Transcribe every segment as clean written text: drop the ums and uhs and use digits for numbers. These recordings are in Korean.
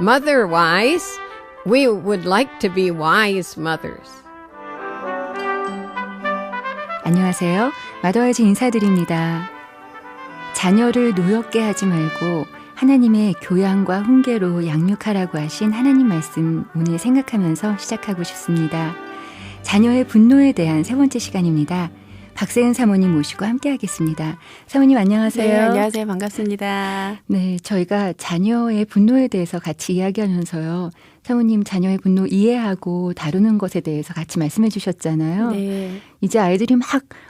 mother wise. We would like to be wise mothers. 안녕하세요. 마더와이즈 인사드립니다. 자녀를 노엽게 하지 말고 하나님의 교양과 훈계로 양육하라고 하신 하나님 말씀 오늘 생각하면서 시작하고 싶습니다. 자녀의 분노에 대한 세 번째 시간입니다. 박세은 사모님 모시고 함께 하겠습니다. 사모님 안녕하세요. 네, 안녕하세요. 반갑습니다. 네, 저희가 자녀의 분노에 대해서 같이 이야기하면서요. 사모님 자녀의 분노 이해하고 다루는 것에 대해서 같이 말씀해 주셨잖아요. 네. 이제 아이들이 막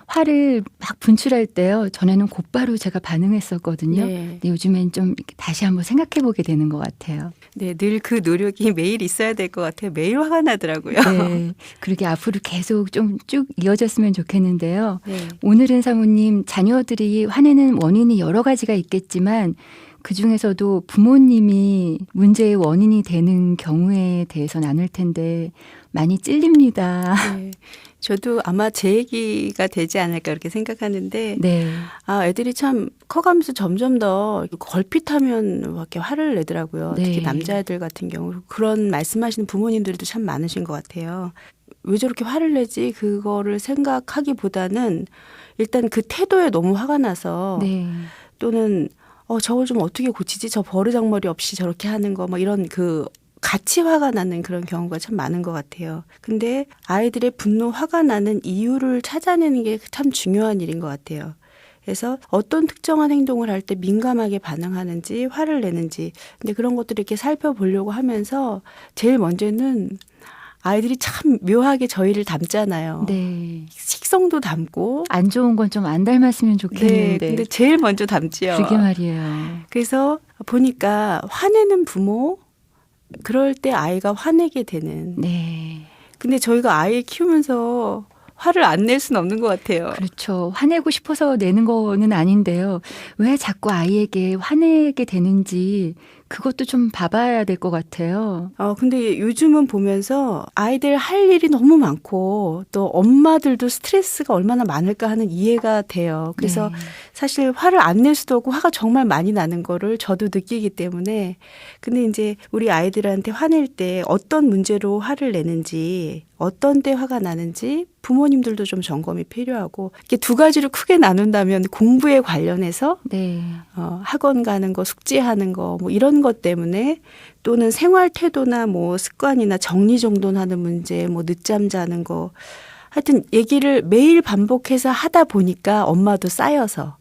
화를 막 분출할 때요. 전에는 곧바로 제가 반응했었거든요. 네. 근데 요즘엔 좀 다시 한번 생각해 보게 되는 것 같아요. 네, 늘 그 노력이 매일 있어야 될 것 같아요. 매일 화가 나더라고요. 네, 그러게 앞으로 계속 좀 쭉 이어졌으면 좋겠는데요. 네. 오늘은 사모님 자녀들이 화내는 원인이 여러 가지가 있겠지만 그중에서도 부모님이 문제의 원인이 되는 경우에 대해서 나눌 텐데 많이 찔립니다. 네. 저도 아마 제 얘기가 되지 않을까 그렇게 생각하는데 네. 애들이 참 커가면서 점점 더 걸핏하면 이렇게 화를 내더라고요. 네. 특히 남자애들 같은 경우. 그런 말씀하시는 부모님들도 참 많으신 것 같아요. 왜 저렇게 화를 내지? 그거를 생각하기보다는 일단 그 태도에 너무 화가 나서 네. 또는 저걸 좀 어떻게 고치지? 저 버르장머리 없이 저렇게 하는 거, 뭐 이런 같이 화가 나는 그런 경우가 참 많은 것 같아요. 근데 아이들의 분노, 화가 나는 이유를 찾아내는 게 참 중요한 일인 것 같아요. 그래서 어떤 특정한 행동을 할 때 민감하게 반응하는지, 화를 내는지, 근데 그런 것들을 이렇게 살펴보려고 하면서 제일 먼저는 아이들이 참 묘하게 저희를 닮잖아요. 네. 식성도 닮고. 안 좋은 건 좀 안 닮았으면 좋겠는데. 네, 근데 제일 먼저 닮지요. 그게 말이에요. 그래서 보니까 화내는 부모, 그럴 때 아이가 화내게 되는. 네. 근데 저희가 아이 키우면서 화를 안 낼 수는 없는 것 같아요. 그렇죠. 화내고 싶어서 내는 거는 아닌데요. 왜 자꾸 아이에게 화내게 되는지 그것도 좀 봐봐야 될 것 같아요. 근데 요즘은 보면서 아이들 할 일이 너무 많고 또 엄마들도 스트레스가 얼마나 많을까 하는 이해가 돼요. 그래서 네. 사실 화를 안 낼 수도 없고 화가 정말 많이 나는 거를 저도 느끼기 때문에 근데 이제 우리 아이들한테 화낼 때 어떤 문제로 화를 내는지 어떤 때 화가 나는지 부모님들도 좀 점검이 필요하고 이렇게 두 가지로 크게 나눈다면 공부에 관련해서 네. 학원 가는 거, 숙제하는 거, 뭐 이런 것 때문에 또는 생활 태도나 뭐 습관이나 정리정돈하는 문제, 뭐 늦잠 자는 거, 하여튼 얘기를 매일 반복해서 하다 보니까 엄마도 쌓여서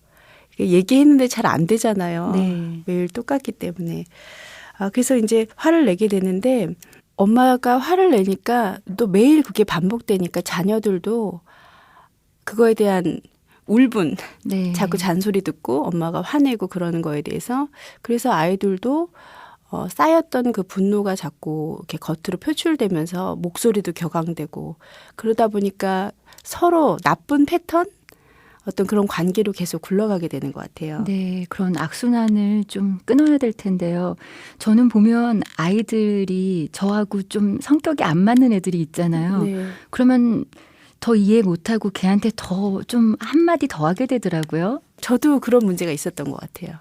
얘기했는데 잘 안 되잖아요. 네. 매일 똑같기 때문에. 그래서 이제 화를 내게 되는데 엄마가 화를 내니까 또 매일 그게 반복되니까 자녀들도 그거에 대한 울분, 네. 자꾸 잔소리 듣고 엄마가 화내고 그러는 거에 대해서 그래서 아이들도 쌓였던 그 분노가 자꾸 이렇게 겉으로 표출되면서 목소리도 격앙되고 그러다 보니까 서로 나쁜 패턴? 어떤 그런 관계로 계속 굴러가게 되는 것 같아요. 네, 그런 악순환을 좀 끊어야 될 텐데요. 저는 보면 아이들이 저하고 좀 성격이 안 맞는 애들이 있잖아요. 네. 그러면 더 이해 못하고 걔한테 더 좀 한마디 더 하게 되더라고요. 저도 그런 문제가 있었던 것 같아요.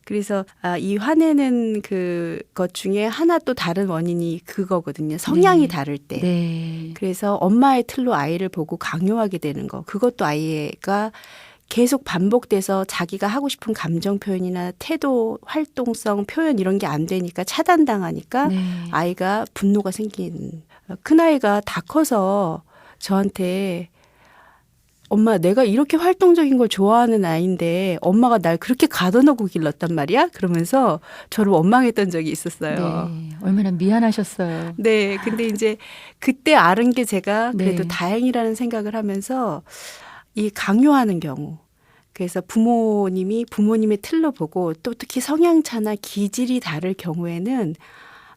그래서 이 화내는 그것 중에 하나 또 다른 원인이 그거거든요. 성향이 네. 다를 때. 네. 그래서 엄마의 틀로 아이를 보고 강요하게 되는 거. 그것도 아이가 계속 반복돼서 자기가 하고 싶은 감정 표현이나 태도, 활동성, 표현 이런 게 안 되니까 차단당하니까 네. 아이가 분노가 생기는. 큰아이가 다 커서 저한테 엄마 내가 이렇게 활동적인 걸 좋아하는 아이인데 엄마가 날 그렇게 가둬놓고 길렀단 말이야? 그러면서 저를 원망했던 적이 있었어요. 네. 얼마나 미안하셨어요. 네. 근데 이제 그때 알은 게 제가 그래도 네. 다행이라는 생각을 하면서 이 강요하는 경우. 그래서 부모님의 틀로 보고 또 특히 성향차나 기질이 다를 경우에는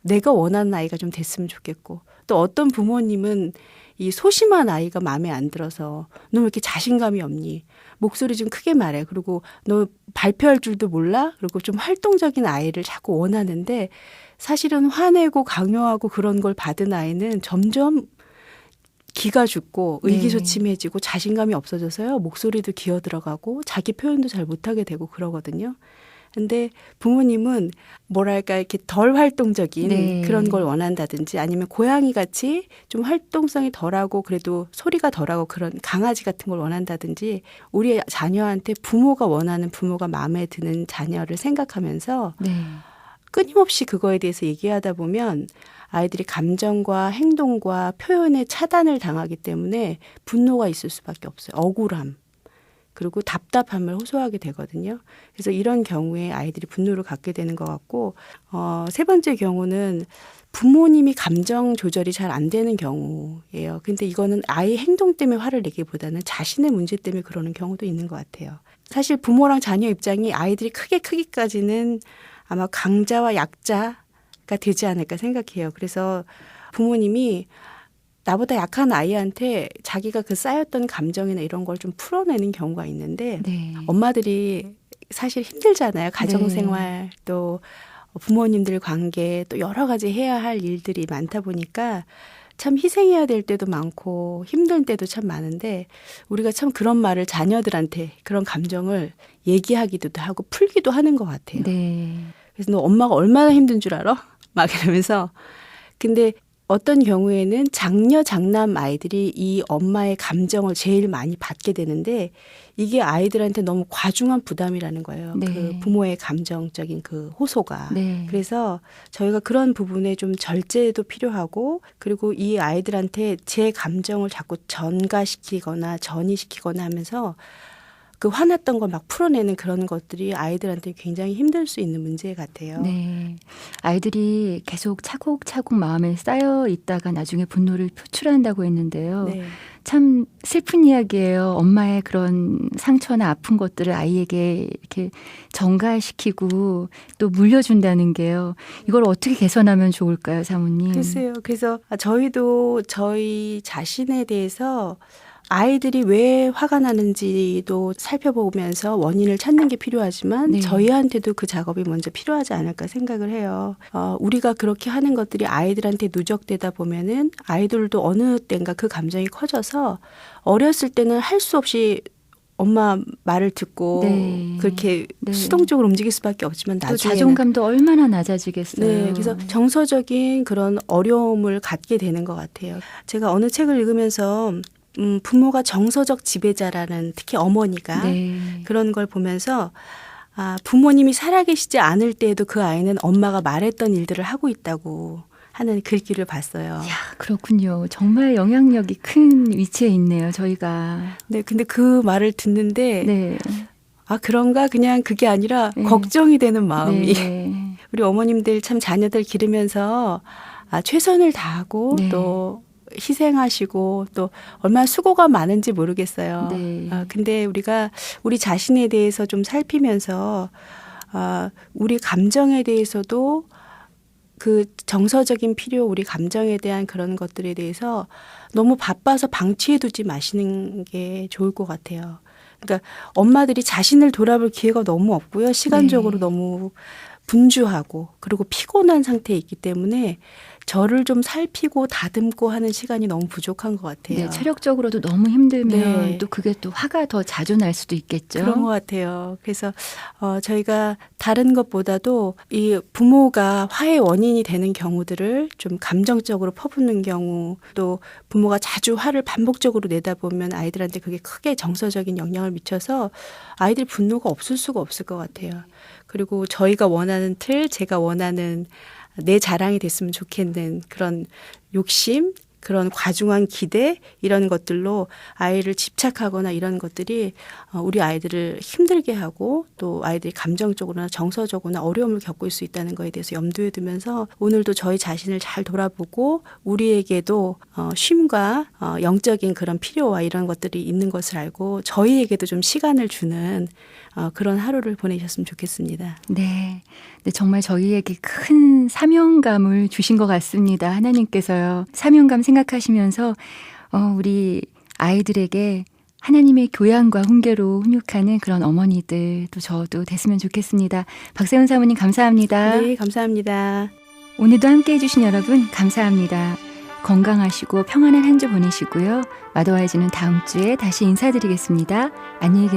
내가 원하는 아이가 좀 됐으면 좋겠고 또 어떤 부모님은 이 소심한 아이가 마음에 안 들어서 너 왜 이렇게 자신감이 없니? 목소리 좀 크게 말해. 그리고 너 발표할 줄도 몰라? 그리고 좀 활동적인 아이를 자꾸 원하는데 사실은 화내고 강요하고 그런 걸 받은 아이는 점점 기가 죽고 의기소침해지고 자신감이 없어져서요. 목소리도 기어 들어가고 자기 표현도 잘 못하게 되고 그러거든요. 근데 부모님은 뭐랄까 이렇게 덜 활동적인 네. 그런 걸 원한다든지 아니면 고양이 같이 좀 활동성이 덜하고 그래도 소리가 덜하고 그런 강아지 같은 걸 원한다든지 우리 자녀한테 부모가 원하는 부모가 마음에 드는 자녀를 생각하면서 네. 끊임없이 그거에 대해서 얘기하다 보면 아이들이 감정과 행동과 표현에 차단을 당하기 때문에 분노가 있을 수밖에 없어요. 억울함. 그리고 답답함을 호소하게 되거든요. 그래서 이런 경우에 아이들이 분노를 갖게 되는 것 같고, 세 번째 경우는 부모님이 감정 조절이 잘 안 되는 경우예요. 근데 이거는 아이 행동 때문에 화를 내기보다는 자신의 문제 때문에 그러는 경우도 있는 것 같아요. 사실 부모랑 자녀 입장이 아이들이 크게 크기까지는 아마 강자와 약자가 되지 않을까 생각해요. 그래서 부모님이 나보다 약한 아이한테 자기가 그 쌓였던 감정이나 이런 걸 좀 풀어내는 경우가 있는데 네. 엄마들이 사실 힘들잖아요. 가정생활 또 부모님들 관계 또 여러 가지 해야 할 일들이 많다 보니까 참 희생해야 될 때도 많고 힘든 때도 참 많은데 우리가 참 그런 말을 자녀들한테 그런 감정을 얘기하기도 하고 풀기도 하는 것 같아요. 네. 그래서 너 엄마가 얼마나 힘든 줄 알아? 막 이러면서 근데 어떤 경우에는 장녀 장남 아이들이 이 엄마의 감정을 제일 많이 받게 되는데 이게 아이들한테 너무 과중한 부담이라는 거예요. 네. 그 부모의 감정적인 그 호소가. 네. 그래서 저희가 그런 부분에 좀 절제도 필요하고 그리고 이 아이들한테 제 감정을 자꾸 전가시키거나 전이시키거나 하면서 그 화났던 걸 막 풀어내는 그런 것들이 아이들한테 굉장히 힘들 수 있는 문제 같아요. 네. 아이들이 계속 차곡차곡 마음에 쌓여 있다가 나중에 분노를 표출한다고 했는데요. 네. 참 슬픈 이야기예요. 엄마의 그런 상처나 아픈 것들을 아이에게 이렇게 전가시키고 또 물려준다는 게요. 이걸 어떻게 개선하면 좋을까요, 사모님? 글쎄요. 그래서 저희도 저희 자신에 대해서 아이들이 왜 화가 나는지도 살펴보면서 원인을 찾는 게 필요하지만 네. 저희한테도 그 작업이 먼저 필요하지 않을까 생각을 해요. 우리가 그렇게 하는 것들이 아이들한테 누적되다 보면은 아이들도 어느 때인가 그 감정이 커져서 어렸을 때는 할 수 없이 엄마 말을 듣고 네. 그렇게 네. 수동적으로 움직일 수밖에 없지만 또 나중에는 자존감도 얼마나 낮아지겠어요. 네, 그래서 정서적인 그런 어려움을 갖게 되는 것 같아요. 제가 어느 책을 읽으면서 부모가 정서적 지배자라는 특히 어머니가 네. 그런 걸 보면서 부모님이 살아계시지 않을 때에도 그 아이는 엄마가 말했던 일들을 하고 있다고 하는 글귀를 봤어요. 야, 그렇군요. 정말 영향력이 큰 위치에 있네요, 저희가. 네, 근데 그 말을 듣는데 네. 그런가 그냥 그게 아니라 네. 걱정이 되는 마음이 네. 우리 어머님들 참 자녀들 기르면서 최선을 다하고 네. 또 희생하시고 또 얼마나 수고가 많은지 모르겠어요. 네. 근데 우리가 우리 자신에 대해서 좀 살피면서 우리 감정에 대해서도 그 정서적인 필요, 우리 감정에 대한 그런 것들에 대해서 너무 바빠서 방치해두지 마시는 게 좋을 것 같아요. 그러니까 엄마들이 자신을 돌아볼 기회가 너무 없고요. 시간적으로 네. 너무 분주하고 그리고 피곤한 상태에 있기 때문에 저를 좀 살피고 다듬고 하는 시간이 너무 부족한 것 같아요. 네, 체력적으로도 너무 힘들면 네. 또 그게 또 화가 더 자주 날 수도 있겠죠. 그런 것 같아요. 그래서 저희가 다른 것보다도 이 부모가 화의 원인이 되는 경우들을 좀 감정적으로 퍼붓는 경우 또 부모가 자주 화를 반복적으로 내다 보면 아이들한테 그게 크게 정서적인 영향을 미쳐서 아이들 분노가 없을 수가 없을 것 같아요. 그리고 저희가 원하는 틀, 제가 원하는 내 자랑이 됐으면 좋겠는 그런 욕심, 그런 과중한 기대 이런 것들로 아이를 집착하거나 이런 것들이 우리 아이들을 힘들게 하고 또 아이들이 감정적으로나 정서적으로나 어려움을 겪을 수 있다는 거에 대해서 염두에 두면서 오늘도 저희 자신을 잘 돌아보고 우리에게도 쉼과 영적인 그런 필요와 이런 것들이 있는 것을 알고 저희에게도 좀 시간을 주는 그런 하루를 보내셨으면 좋겠습니다. 네. 네, 정말 저희에게 큰 사명감을 주신 것 같습니다. 하나님께서요. 사명감 생각하시면서 우리 아이들에게 하나님의 교양과 훈계로 훈육하는 그런 어머니들 또 저도 됐으면 좋겠습니다. 박세훈 사모님 감사합니다. 네, 감사합니다. 오늘도 함께해 주신 여러분 감사합니다. 건강하시고 평안한 한 주 보내시고요. 마더와이즈는 다음 주에 다시 인사드리겠습니다. 안녕히 계세요.